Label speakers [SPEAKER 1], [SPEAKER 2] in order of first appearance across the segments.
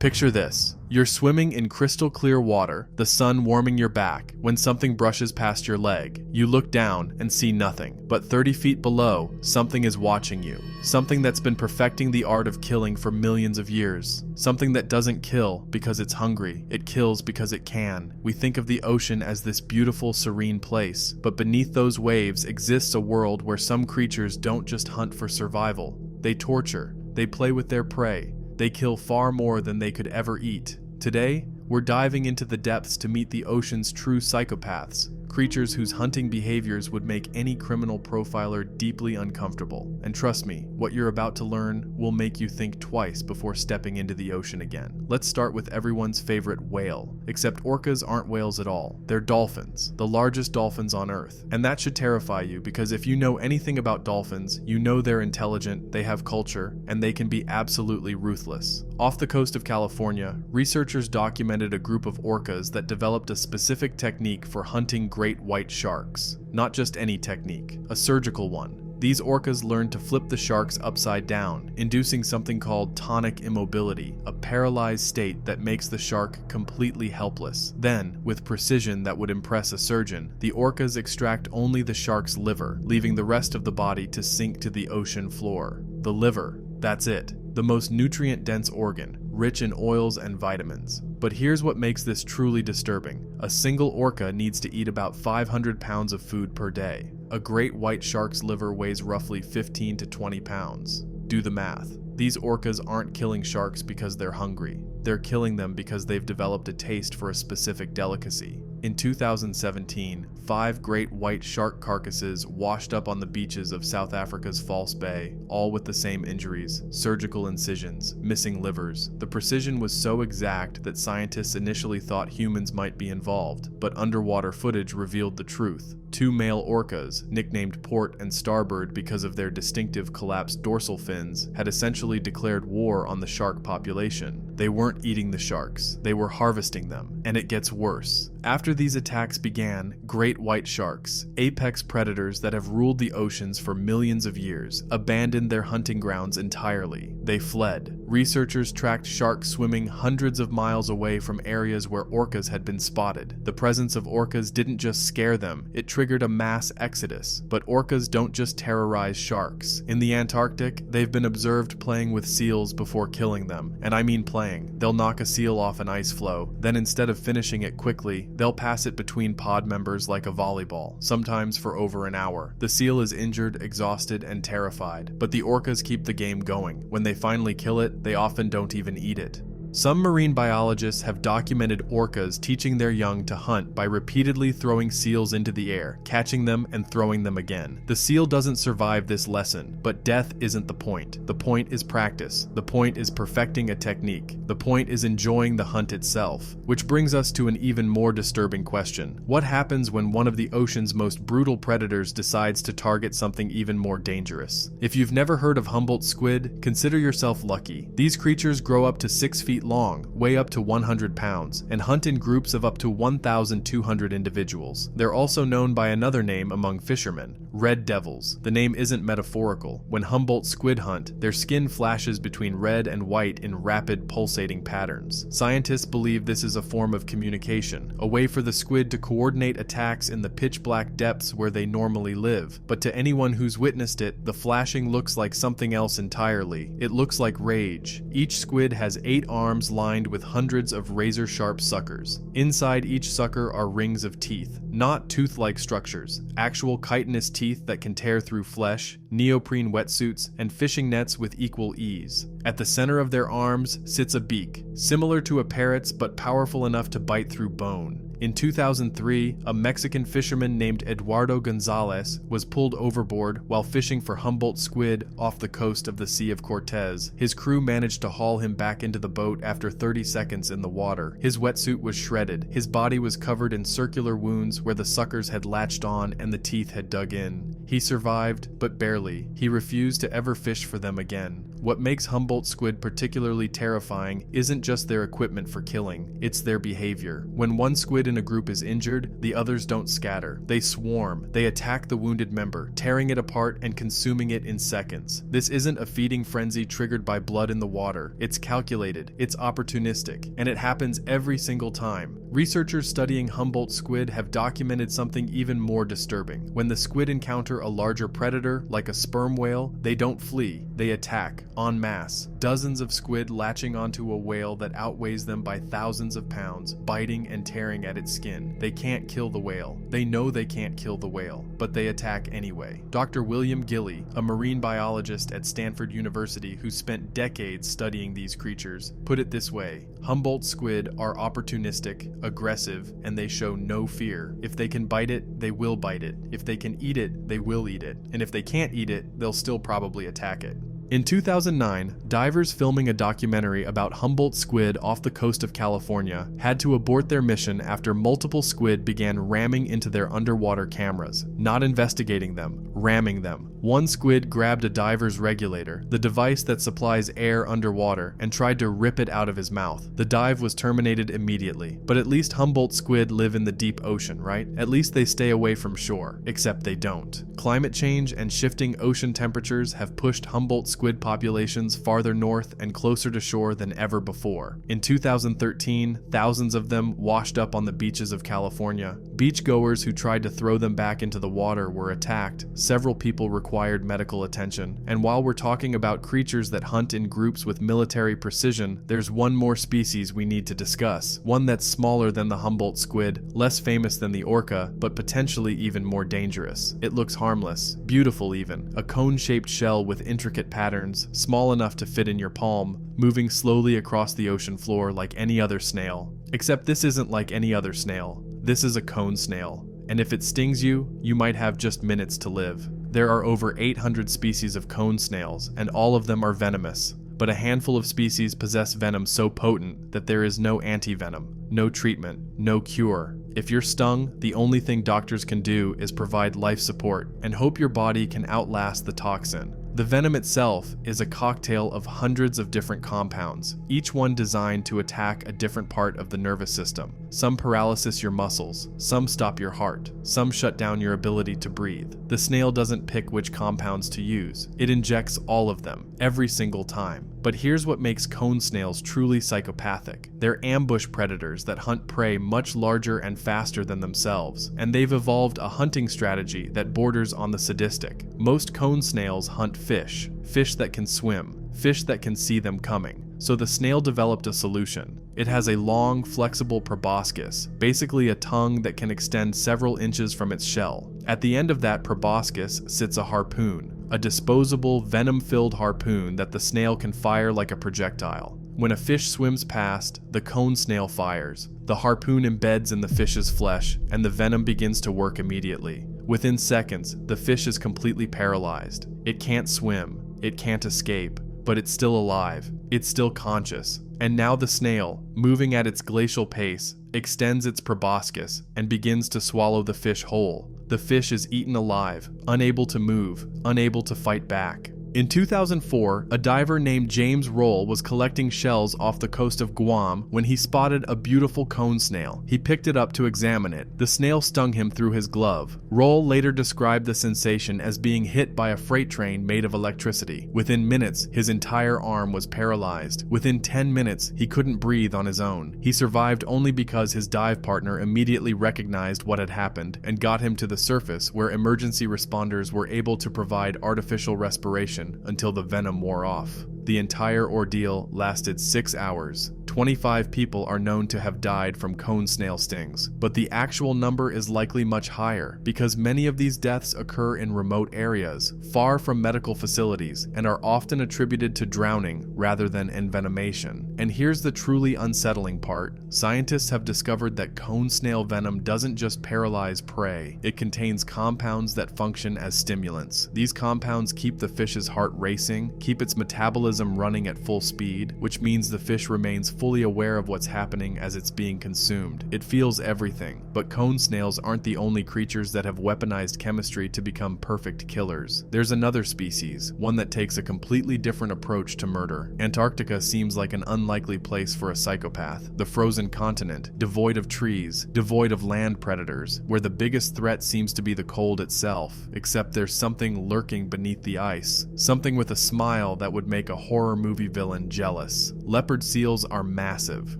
[SPEAKER 1] Picture this. You're swimming in crystal clear water, the sun warming your back, when something brushes past your leg. You look down and see nothing, but 30 feet below, something is watching you. Something that's been perfecting the art of killing for millions of years. Something that doesn't kill because it's hungry, it kills because it can. We think of the ocean as this beautiful, serene place, but beneath those waves exists a world where some creatures don't just hunt for survival. They torture, they play with their prey. They kill far more than they could ever eat. Today, we're diving into the depths to meet the ocean's true psychopaths, creatures whose hunting behaviors would make any criminal profiler deeply uncomfortable. And trust me, what you're about to learn will make you think twice before stepping into the ocean again. Let's start with everyone's favorite whale. Except orcas aren't whales at all. They're dolphins, the largest dolphins on Earth. And that should terrify you because if you know anything about dolphins, you know they're intelligent, they have culture, and they can be absolutely ruthless. Off the coast of California, researchers documented a group of orcas that developed a specific technique for hunting great white sharks. Not just any technique, a surgical one. These orcas learned to flip the sharks upside down, inducing something called tonic immobility, a paralyzed state that makes the shark completely helpless. Then, with precision that would impress a surgeon, the orcas extract only the shark's liver, leaving the rest of the body to sink to the ocean floor. The liver, that's it. The most nutrient-dense organ, rich in oils and vitamins. But here's what makes this truly disturbing. A single orca needs to eat about 500 pounds of food per day. A great white shark's liver weighs roughly 15 to 20 pounds. Do the math. These orcas aren't killing sharks because they're hungry. They're killing them because they've developed a taste for a specific delicacy. In 2017, 5 great white shark carcasses washed up on the beaches of South Africa's False Bay, all with the same injuries: surgical incisions, missing livers. The precision was so exact that scientists initially thought humans might be involved, but underwater footage revealed the truth. 2 male orcas, nicknamed Port and Starbird because of their distinctive collapsed dorsal fins, had essentially declared war on the shark population. They weren't eating the sharks, they were harvesting them. And it gets worse. After these attacks began, great white sharks, apex predators that have ruled the oceans for millions of years, abandoned their hunting grounds entirely. They fled. Researchers tracked sharks swimming hundreds of miles away from areas where orcas had been spotted. The presence of orcas didn't just scare them, it triggered a mass exodus. But orcas don't just terrorize sharks. In the Antarctic, they've been observed playing with seals before killing them. And I mean playing. They'll knock a seal off an ice floe, then instead of finishing it quickly, they'll pass it between pod members like a volleyball, sometimes for over an hour. The seal is injured, exhausted, and terrified, but the orcas keep the game going. When they finally kill it, they often don't even eat it. Some marine biologists have documented orcas teaching their young to hunt by repeatedly throwing seals into the air, catching them and throwing them again. The seal doesn't survive this lesson, but death isn't the point. The point is practice. The point is perfecting a technique. The point is enjoying the hunt itself. Which brings us to an even more disturbing question. What happens when one of the ocean's most brutal predators decides to target something even more dangerous? If you've never heard of Humboldt squid, consider yourself lucky. These creatures grow up to 6 feet long, weigh up to 100 pounds, and hunt in groups of up to 1,200 individuals. They're also known by another name among fishermen, red devils. The name isn't metaphorical. When Humboldt squid hunt, their skin flashes between red and white in rapid, pulsating patterns. Scientists believe this is a form of communication, a way for the squid to coordinate attacks in the pitch-black depths where they normally live. But to anyone who's witnessed it, the flashing looks like something else entirely. It looks like rage. Each squid has 8 arms lined with hundreds of razor-sharp suckers. Inside each sucker are rings of teeth, not tooth-like structures, actual chitinous teeth that can tear through flesh, neoprene wetsuits, and fishing nets with equal ease. At the center of their arms sits a beak, similar to a parrot's but powerful enough to bite through bone. In 2003, a Mexican fisherman named Eduardo Gonzalez was pulled overboard while fishing for Humboldt squid off the coast of the Sea of Cortez. His crew managed to haul him back into the boat after 30 seconds in the water. His wetsuit was shredded. His body was covered in circular wounds where the suckers had latched on and the teeth had dug in. He survived, but barely. He refused to ever fish for them again. What makes Humboldt squid particularly terrifying isn't just their equipment for killing, it's their behavior. When one squid in a group is injured, the others don't scatter. They swarm. They attack the wounded member, tearing it apart and consuming it in seconds. This isn't a feeding frenzy triggered by blood in the water. It's calculated, it's opportunistic, and it happens every single time. Researchers studying Humboldt squid have documented something even more disturbing. When the squid encounter a larger predator, like a sperm whale, they don't flee, they attack, en masse. Dozens of squid latching onto a whale that outweighs them by thousands of pounds, biting and tearing at its skin. They can't kill the whale. They know they can't kill the whale, but they attack anyway. Dr. William Gilley, a marine biologist at Stanford University who spent decades studying these creatures, put it this way: Humboldt squid are opportunistic, aggressive, and they show no fear. If they can bite it, they will bite it. If they can eat it, they will eat it. And if they can't eat it, they'll still probably attack it. In 2009, divers filming a documentary about Humboldt squid off the coast of California had to abort their mission after multiple squid began ramming into their underwater cameras, not investigating them, ramming them. One squid grabbed a diver's regulator, the device that supplies air underwater, and tried to rip it out of his mouth. The dive was terminated immediately. But at least Humboldt squid live in the deep ocean, right? At least they stay away from shore. Except they don't. Climate change and shifting ocean temperatures have pushed Humboldt squid populations farther north and closer to shore than ever before. In 2013, thousands of them washed up on the beaches of California. Beachgoers who tried to throw them back into the water were attacked. Several people required medical attention. And while we're talking about creatures that hunt in groups with military precision, there's one more species we need to discuss. One that's smaller than the Humboldt squid, less famous than the orca, but potentially even more dangerous. It looks harmless, beautiful even, a cone-shaped shell with intricate patterns, small enough to fit in your palm, moving slowly across the ocean floor like any other snail. Except this isn't like any other snail. This is a cone snail. And if it stings you, you might have just minutes to live. There are over 800 species of cone snails, and all of them are venomous. But a handful of species possess venom so potent that there is no antivenom, no treatment, no cure. If you're stung, the only thing doctors can do is provide life support and hope your body can outlast the toxin. The venom itself is a cocktail of hundreds of different compounds, each one designed to attack a different part of the nervous system. Some paralysis your muscles, some stop your heart, some shut down your ability to breathe. The snail doesn't pick which compounds to use. It injects all of them, every single time. But here's what makes cone snails truly psychopathic. They're ambush predators that hunt prey much larger and faster than themselves, and they've evolved a hunting strategy that borders on the sadistic. Most cone snails hunt fish that can swim, fish that can see them coming. So the snail developed a solution. It has a long, flexible proboscis, basically a tongue that can extend several inches from its shell. At the end of that proboscis sits a harpoon, a disposable, venom-filled harpoon that the snail can fire like a projectile. When a fish swims past, the cone snail fires. The harpoon embeds in the fish's flesh, and the venom begins to work immediately. Within seconds, the fish is completely paralyzed. It can't swim, it can't escape, but it's still alive, it's still conscious. And now the snail, moving at its glacial pace, extends its proboscis and begins to swallow the fish whole. The fish is eaten alive, unable to move, unable to fight back. In 2004, a diver named James Roll was collecting shells off the coast of Guam when he spotted a beautiful cone snail. He picked it up to examine it. The snail stung him through his glove. Roll later described the sensation as being hit by a freight train made of electricity. Within minutes, his entire arm was paralyzed. Within 10 minutes, he couldn't breathe on his own. He survived only because his dive partner immediately recognized what had happened and got him to the surface, where emergency responders were able to provide artificial respiration until the venom wore off. The entire ordeal lasted 6 hours. 25 people are known to have died from cone snail stings, but the actual number is likely much higher because many of these deaths occur in remote areas, far from medical facilities, and are often attributed to drowning rather than envenomation. And here's the truly unsettling part. Scientists have discovered that cone snail venom doesn't just paralyze prey, it contains compounds that function as stimulants. These compounds keep the fish's heart racing, keep its metabolism running at full speed, which means the fish remains fully fully aware of what's happening as it's being consumed. It feels everything. But cone snails aren't the only creatures that have weaponized chemistry to become perfect killers. There's another species, one that takes a completely different approach to murder. Antarctica seems like an unlikely place for a psychopath. The frozen continent, devoid of trees, devoid of land predators, where the biggest threat seems to be the cold itself, except there's something lurking beneath the ice, something with a smile that would make a horror movie villain jealous. Leopard seals are massive.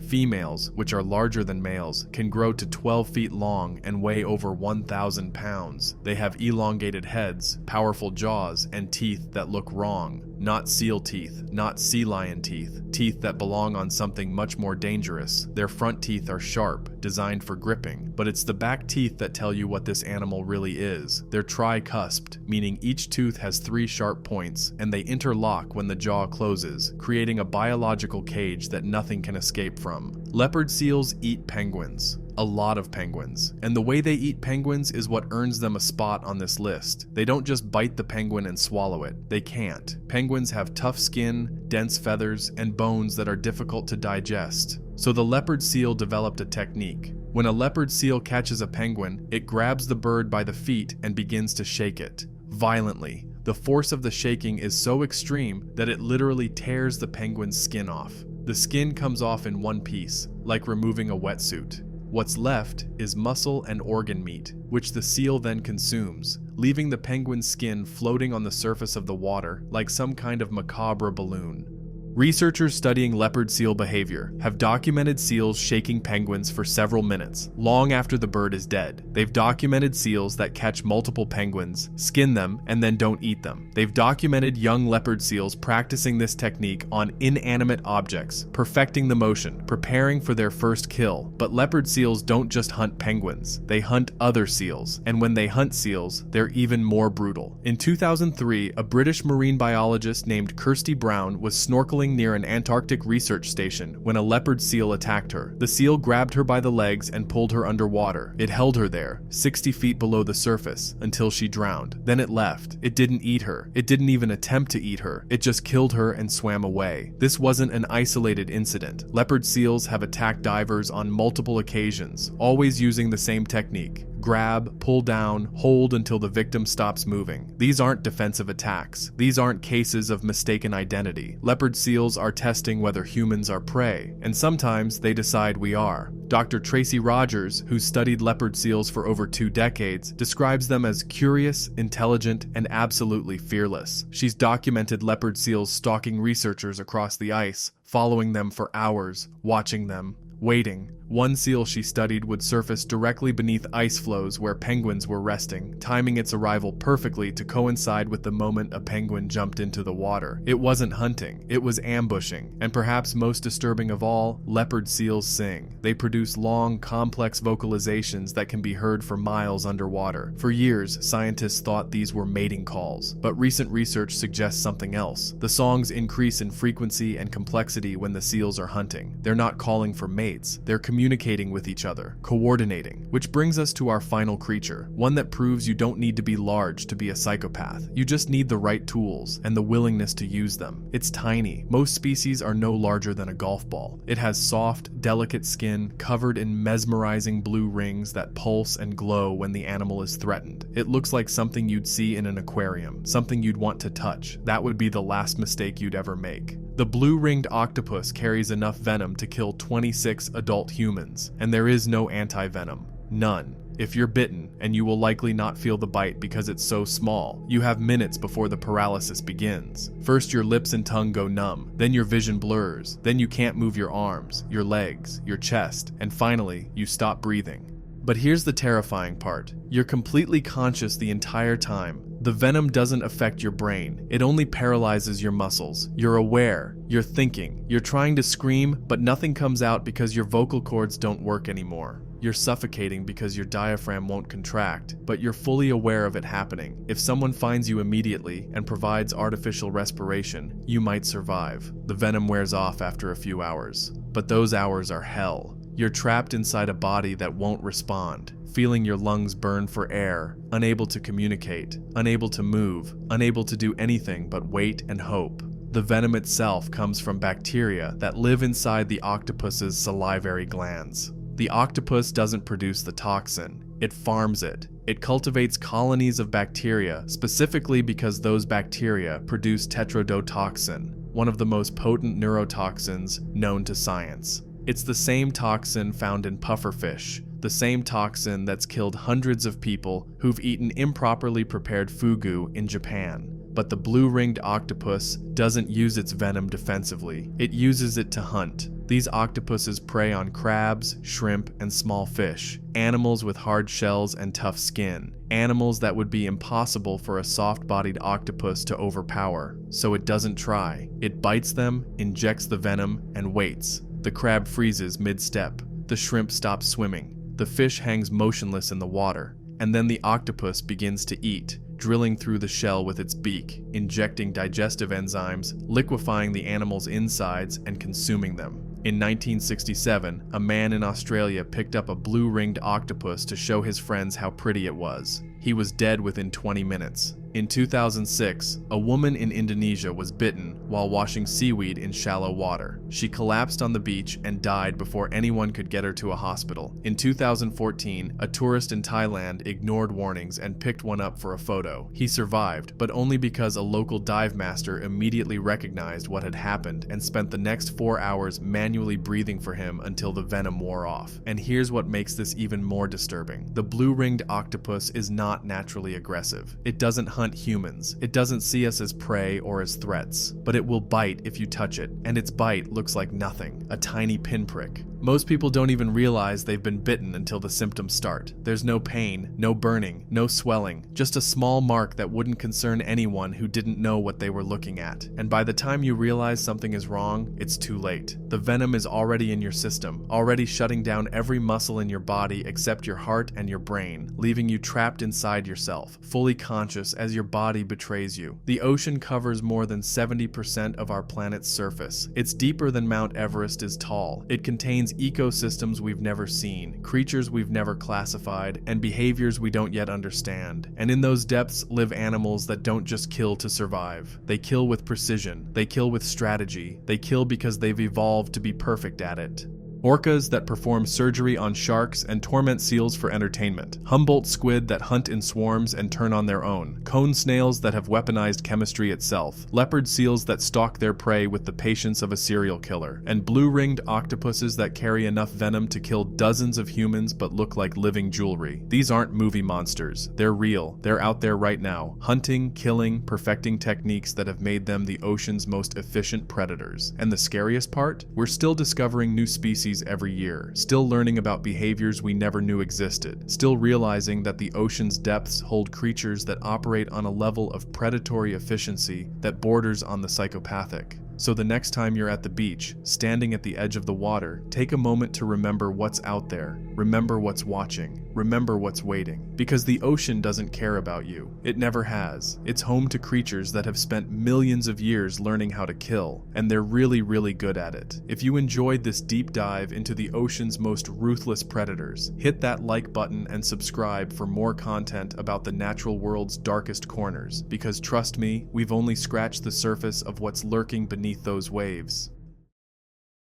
[SPEAKER 1] Females, which are larger than males, can grow to 12 feet long and weigh over 1,000 pounds. They have elongated heads, powerful jaws, and teeth that look wrong. Not seal teeth, not sea lion teeth, teeth that belong on something much more dangerous. Their front teeth are sharp, designed for gripping, but it's the back teeth that tell you what this animal really is. They're tricusped, meaning each tooth has 3 sharp points, and they interlock when the jaw closes, creating a biological cage that nothing can escape from. Leopard seals eat penguins. A lot of penguins. And the way they eat penguins is what earns them a spot on this list. They don't just bite the penguin and swallow it. They can't. Penguins have tough skin, dense feathers, and bones that are difficult to digest. So the leopard seal developed a technique. When a leopard seal catches a penguin, it grabs the bird by the feet and begins to shake it. Violently. The force of the shaking is so extreme that it literally tears the penguin's skin off. The skin comes off in one piece, like removing a wetsuit. What's left is muscle and organ meat, which the seal then consumes, leaving the penguin's skin floating on the surface of the water like some kind of macabre balloon. Researchers studying leopard seal behavior have documented seals shaking penguins for several minutes, long after the bird is dead. They've documented seals that catch multiple penguins, skin them, and then don't eat them. They've documented young leopard seals practicing this technique on inanimate objects, perfecting the motion, preparing for their first kill. But leopard seals don't just hunt penguins, they hunt other seals, and when they hunt seals, they're even more brutal. In 2003, a British marine biologist named Kirsty Brown was snorkeling near an Antarctic research station when a leopard seal attacked her. The seal grabbed her by the legs and pulled her underwater. It held her there, 60 feet below the surface, until she drowned. Then it left. It didn't eat her. It didn't even attempt to eat her. It just killed her and swam away. This wasn't an isolated incident. Leopard seals have attacked divers on multiple occasions, always using the same technique. Grab, pull down, hold until the victim stops moving. These aren't defensive attacks. These aren't cases of mistaken identity. Leopard seals are testing whether humans are prey, and sometimes they decide we are. Dr. Tracy Rogers, who studied leopard seals for over 2 decades, describes them as curious, intelligent, and absolutely fearless. She's documented leopard seals stalking researchers across the ice, following them for hours, watching them, waiting. One seal she studied would surface directly beneath ice floes where penguins were resting, timing its arrival perfectly to coincide with the moment a penguin jumped into the water. It wasn't hunting, it was ambushing. And perhaps most disturbing of all, leopard seals sing. They produce long, complex vocalizations that can be heard for miles underwater. For years, scientists thought these were mating calls, but recent research suggests something else. The songs increase in frequency and complexity when the seals are hunting. They're not calling for mates, they're communicating with each other, coordinating. Which brings us to our final creature, one that proves you don't need to be large to be a psychopath. You just need the right tools and the willingness to use them. It's tiny. Most species are no larger than a golf ball. It has soft, delicate skin covered in mesmerizing blue rings that pulse and glow when the animal is threatened. It looks like something you'd see in an aquarium, something you'd want to touch. That would be the last mistake you'd ever make. The blue-ringed octopus carries enough venom to kill 26 adult humans, and there is no anti-venom. None. If you're bitten, and you will likely not feel the bite because it's so small, you have minutes before the paralysis begins. First your lips and tongue go numb, then your vision blurs, then you can't move your arms, your legs, your chest, and finally, you stop breathing. But here's the terrifying part. You're completely conscious the entire time. The venom doesn't affect your brain. It only paralyzes your muscles. You're aware. You're thinking. You're trying to scream, but nothing comes out because your vocal cords don't work anymore. You're suffocating because your diaphragm won't contract, but you're fully aware of it happening. If someone finds you immediately and provides artificial respiration, you might survive. The venom wears off after a few hours. But those hours are hell. You're trapped inside a body that won't respond, feeling your lungs burn for air, unable to communicate, unable to move, unable to do anything but wait and hope. The venom itself comes from bacteria that live inside the octopus's salivary glands. The octopus doesn't produce the toxin, it farms it. It cultivates colonies of bacteria specifically because those bacteria produce tetrodotoxin, one of the most potent neurotoxins known to science. It's the same toxin found in pufferfish, the same toxin that's killed hundreds of people who've eaten improperly prepared fugu in Japan. But the blue-ringed octopus doesn't use its venom defensively. It uses it to hunt. These octopuses prey on crabs, shrimp, and small fish, animals with hard shells and tough skin, animals that would be impossible for a soft-bodied octopus to overpower. So it doesn't try. It bites them, injects the venom, and waits. The crab freezes mid-step. The shrimp stops swimming. The fish hangs motionless in the water. And then the octopus begins to eat, drilling through the shell with its beak, injecting digestive enzymes, liquefying the animal's insides, and consuming them. In 1967, a man in Australia picked up a blue-ringed octopus to show his friends how pretty it was. He was dead within 20 minutes. In 2006, a woman in Indonesia was bitten while washing seaweed in shallow water. She collapsed on the beach and died before anyone could get her to a hospital. In 2014, a tourist in Thailand ignored warnings and picked one up for a photo. He survived, but only because a local dive master immediately recognized what had happened and spent the next 4 hours manually breathing for him until the venom wore off. And here's what makes this even more disturbing. The blue-ringed octopus is not naturally aggressive. It doesn't hunt humans. It doesn't see us as prey or as threats, but it will bite if you touch it, and its bite looks like nothing, a tiny pinprick. Most people don't even realize they've been bitten until the symptoms start. There's no pain, no burning, no swelling, just a small mark that wouldn't concern anyone who didn't know what they were looking at. And by the time you realize something is wrong, it's too late. The venom is already in your system, already shutting down every muscle in your body except your heart and your brain, leaving you trapped inside yourself, fully conscious as your body betrays you. The ocean covers more than 70% of our planet's surface. It's deeper than Mount Everest is tall. It contains ecosystems we've never seen, creatures we've never classified, and behaviors we don't yet understand. And in those depths live animals that don't just kill to survive. They kill with precision. They kill with strategy. They kill because they've evolved to be perfect at it. Orcas that perform surgery on sharks and torment seals for entertainment. Humboldt squid that hunt in swarms and turn on their own. Cone snails that have weaponized chemistry itself. Leopard seals that stalk their prey with the patience of a serial killer. And blue-ringed octopuses that carry enough venom to kill dozens of humans but look like living jewelry. These aren't movie monsters. They're real. They're out there right now, hunting, killing, perfecting techniques that have made them the ocean's most efficient predators. And the scariest part? We're still discovering new species every year, still learning about behaviors we never knew existed, still realizing that the ocean's depths hold creatures that operate on a level of predatory efficiency that borders on the psychopathic. So the next time you're at the beach, standing at the edge of the water, take a moment to remember what's out there, remember what's watching, remember what's waiting. Because the ocean doesn't care about you. It never has. It's home to creatures that have spent millions of years learning how to kill, and they're really, really good at it. If you enjoyed this deep dive into the ocean's most ruthless predators, hit that like button and subscribe for more content about the natural world's darkest corners, because trust me, we've only scratched the surface of what's lurking beneath those waves.